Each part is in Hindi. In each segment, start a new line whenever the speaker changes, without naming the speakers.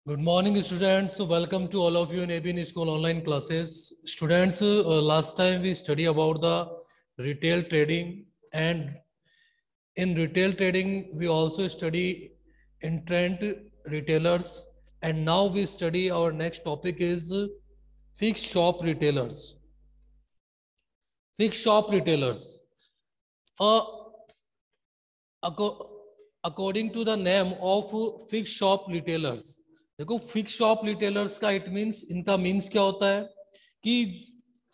Good morning, students. Welcome to all of you in ABN School online classes. Students, last time we study about the retail trading, and in retail trading, we also study intrant retailers, and now we study our next topic is fixed shop retailers. Fixed shop retailers. Uh, according to the name of fix shop retailers, देखो फिक्स शॉप रिटेलर्स का इट मींस, इनका मींस क्या होता है कि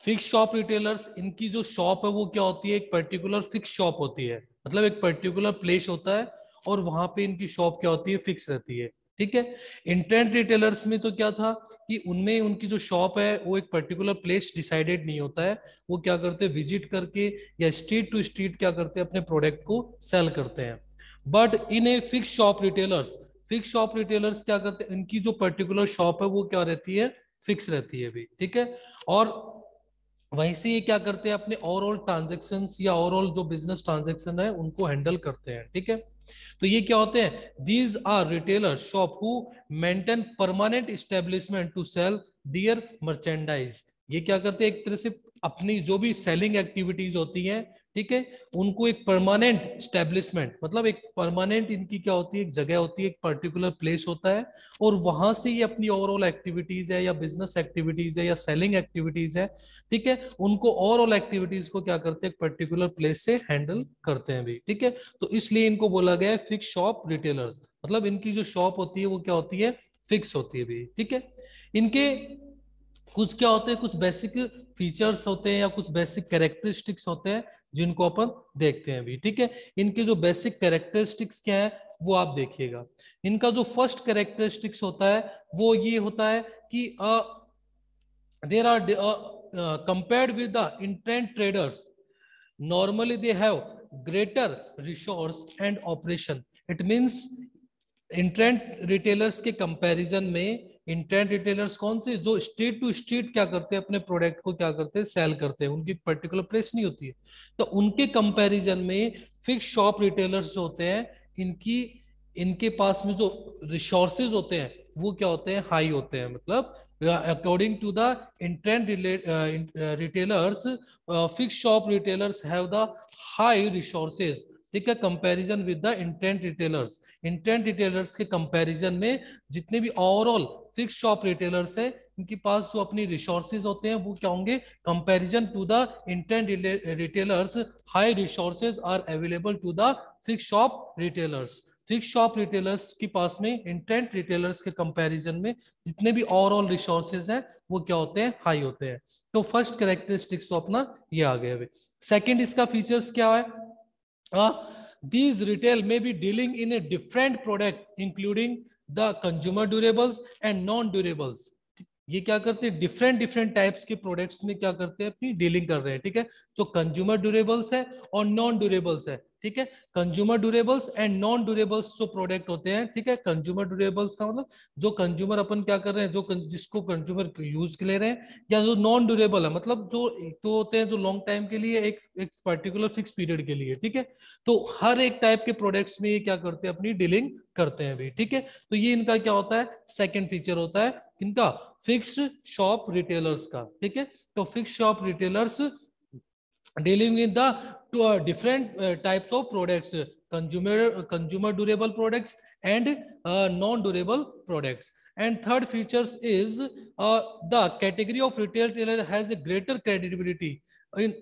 फिक्स शॉप रिटेलर्स, इनकी जो शॉप है वो क्या होती है, एक पर्टिकुलर फिक्स शॉप होती है, मतलब एक पर्टिकुलर प्लेस होता है और वहां पे इनकी शॉप क्या होती है, फिक्स रहती है। ठीक है। इंटेंट रिटेलर्स में तो क्या था कि उनमें उनकी जो शॉप है वो एक पर्टिकुलर प्लेस डिसाइडेड नहीं होता है, वो क्या करते हैं, विजिट करके या स्ट्रीट टू स्ट्रीट क्या करते हैं, अपने प्रोडक्ट को सेल करते हैं। But in a fix shop retailers, fix shop retailers क्या करते हैं, इनकी जो पर्टिकुलर शॉप है वो क्या रहती है, फिक्स रहती है भी। ठीक है। और वहीं से ये क्या करते हैं, अपने ओवरऑल ट्रांजेक्शन्स या ओवरऑल जो बिजनेस ट्रांजेक्शन है उनको हैंडल करते हैं। ठीक है। तो ये क्या होते हैं, these are retailer shop who maintain permanent establishment to sell their merchandise. ये क्या करते हैं, एक तरह से अपनी जो भी सेलिंग एक्टिविटीज होती हैं, ठीक है, उनको एक परमानेंट स्टैब्लिशमेंट, मतलब एक परमानेंट इनकी क्या होती है, एक जगह होती है, एक पर्टिकुलर प्लेस होता है, और वहां से ये अपनी ओवरऑल एक्टिविटीज है या बिजनेस एक्टिविटीज है या सेलिंग एक्टिविटीज है, ठीक है, उनको ओवरऑल एक्टिविटीज को क्या करते हैं, पर्टिकुलर प्लेस से हैंडल करते हैं भी। ठीक है। तो इसलिए इनको बोला गया है फिक्स शॉप रिटेलर्स, मतलब इनकी जो शॉप होती है वो क्या होती है, फिक्स होती है भी। ठीक है। इनके कुछ क्या होते हैं, कुछ बेसिक फीचर्स होते हैं या कुछ बेसिक कैरेक्टरिस्टिक्स होते हैं जिनको अपन देखते हैं भी। ठीक है। इनके जो बेसिक कैरेक्टरिस्टिक्स क्या है वो आप देखिएगा। इनका जो फर्स्ट कैरेक्टरिस्टिक्स होता है वो ये होता है कि there are compared with the intent traders, normally they have greater resource and operation. It means itinerant retailers के कंपैरिजन में, इंट्रेंट रिटेलर्स कौन से, जो स्ट्रीट टू स्ट्रीट क्या करते हैं, अपने प्रोडक्ट को क्या करते हैं, सेल करते हैं, उनकी पर्टिकुलर प्लेस नहीं होती है, तो उनके कंपैरिजन में फिक्स शॉप रिटेलर्स जो होते हैं, इनकी इनके पास में जो रिसोर्सेज होते हैं वो क्या होते हैं, हाई होते हैं। मतलब according to the intent retailers, fixed shop retailers have the high resources, ठीक है, comparison with the intent retailers. Intent retailers के कंपैरिजन में जितने भी ओवरऑल फिक्स शॉप रिटेलर्स है, इनके पास जो अपनी रिसोर्सेज होते हैं वो क्या होंगे, comparison to the intent retailers, high resources are available to the fix shop retailers. Fix shop retailers के पास में इंटेंट रिटेलर्स के कंपैरिजन में जितने भी ओवरऑल रिसोर्सेज हैं वो क्या होते हैं, हाई होते हैं। तो फर्स्ट कैरेक्टरिस्टिक्स तो अपना ये आ गया। सेकंड इसका फीचर्स क्या है, these retail may be dealing in a different product including the consumer durables and non durables। ये क्या करते हैं, डिफरेंट डिफरेंट टाइप्स के प्रोडक्ट्स में क्या करते हैं, अपनी डीलिंग कर रहे हैं। ठीक है। जो कंज्यूमर ड्यूरेबल्स है और नॉन ड्यूरेबल्स है। ठीक है। Consumer durables and non durables जो प्रोडक्ट होते हैं, ठीक है, कंज्यूमर ड्यूरेबल्स का मतलब जो कंज्यूमर अपन क्या कर रहे हैं, जो जिसको कंज्यूमर यूज के ले रहे हैं, या जो नॉन ड्यूरेबल है मतलब जो तो होते हैं जो लॉन्ग टाइम के लिए, एक एक पर्टिकुलर फिक्स पीरियड के लिए। ठीक है। तो हर एक टाइप के प्रोडक्ट्स में ये क्या करते हैं, अपनी डीलिंग करते हैं भी। ठीक है। तो ये इनका क्या होता है, सेकंड फीचर होता है इनका, फिक्स्ड शॉप रिटेलर्स का। ठीक है। तो fix shop retailers dealing with the different types of products, consumer durable products and non durable products. And third features is the category of retail retailer has a greater credibility in,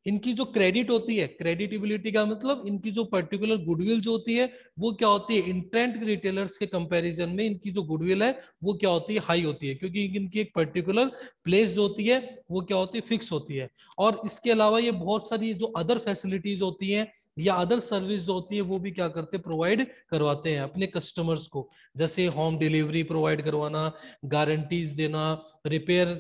इनकी जो क्रेडिट होती है, क्रेडिटेबिलिटी का मतलब इनकी जो पर्टिकुलर गुडविल जो होती है वो क्या होती है, इंटेंट रिटेलर्स के कंपैरिजन में इनकी जो गुडविल है वो क्या होती है, हाई होती है, क्योंकि इनकी एक पर्टिकुलर प्लेस जो होती है वो क्या होती है, फिक्स होती है। और इसके अलावा ये बहुत सारी जो अदर फैसिलिटीज होती हैं या अदर सर्विस जो होती है वो भी क्या करते हैं, प्रोवाइड करवाते हैं अपने कस्टमर्स को, जैसे होम डिलीवरी प्रोवाइड करवाना, गारंटीज देना, रिपेयर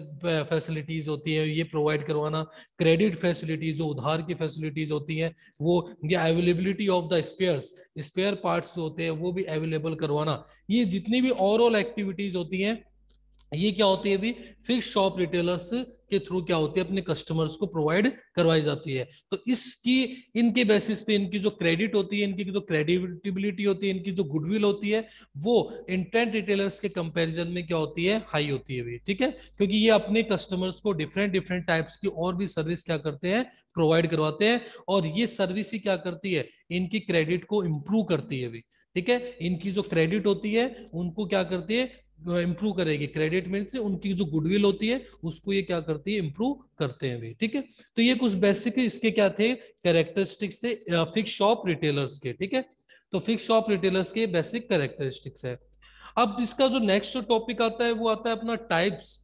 फैसिलिटीज होती है ये प्रोवाइड करवाना, क्रेडिट फैसिलिटीज जो उधार की फैसिलिटीज होती हैं वो, या availability of the spares, spare parts जो होते हैं वो भी अवेलेबल करवाना, ये जितनी भी ओवरऑल एक्टिविटीज होती हैं ये क्या होती है अभी, फिक्स शॉप रिटेलर्स के थ्रू क्या होती है अपने कस्टमर्स को प्रोवाइड करवाई जाती है। तो इसकी, इनके बेसिस पे इनकी जो क्रेडिट होती है, इनकी जो क्रेडिबिलिटी होती है, इनकी जो गुडविल होती है, वो इंटेंट रिटेलर्स के कंपैरिजन में क्या होती है, हाई होती है भी, ठीक है। क्योंकि ये अपने कस्टमर्स को डिफरेंट डिफरेंट टाइप्स की और भी सर्विस क्या करते हैं, प्रोवाइड करवाते हैं, और ये सर्विस ही क्या करती है, इनकी क्रेडिट को इंप्रूव करती है भी, ठीक है। इनकी जो क्रेडिट होती है उनको क्या करती है, इंप्रूव करेगी। क्रेडिट मीन्स उनकी जो गुडविल होती है उसको ये क्या करती है, इंप्रूव करते हैं भी, ठीक है। तो ये कुछ बेसिक इसके क्या थे, कैरेक्टरिस्टिक्स थे फिक्स शॉप रिटेलर्स के, ठीक है। तो फिक्स शॉप रिटेलर्स के बेसिक कैरेक्टरिस्टिक्स है। अब इसका जो नेक्स्ट टॉपिक आता है वो आता है अपना types,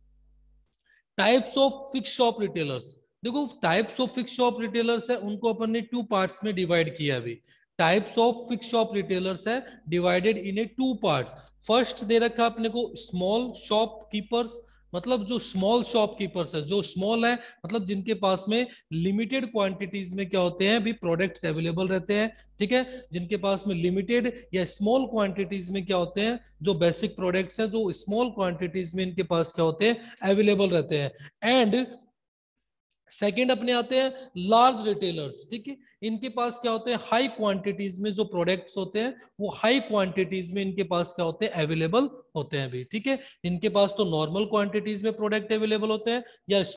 types of fix shop retailers. देखो types of fix shop retailers है उनको अपन ने टू पार्ट्स में डिवाइड किया अभी। Types of fix shop retailers है divided in a two parts. First दे रखा अपने को स्मॉल शॉप कीपर्स, मतलब जो स्मॉल शॉपकीपर्स है, जो स्मॉल है मतलब जिनके पास में लिमिटेड क्वांटिटीज में क्या होते हैं भी प्रोडक्ट्स अवेलेबल रहते हैं, ठीक है। जिनके पास में लिमिटेड या स्मॉल क्वांटिटीज में क्या होते हैं, जो बेसिक प्रोडक्ट्स हैं जो स्मॉल क्वांटिटीज में इनके पास क्या होते हैं, अवेलेबल रहते हैं। एंड सेकंड अपने आते हैं लार्ज रिटेलर्स, ठीक है। इनके पास क्या होते हैं, हाई क्वांटिटीज में जो प्रोडक्ट्स होते हैं वो हाई क्वांटिटीज में इनके पास क्या होते हैं, अवेलेबल होते हैं भी, ठीक है। इनके पास तो नॉर्मल क्वांटिटीज में प्रोडक्ट अवेलेबल होते हैं या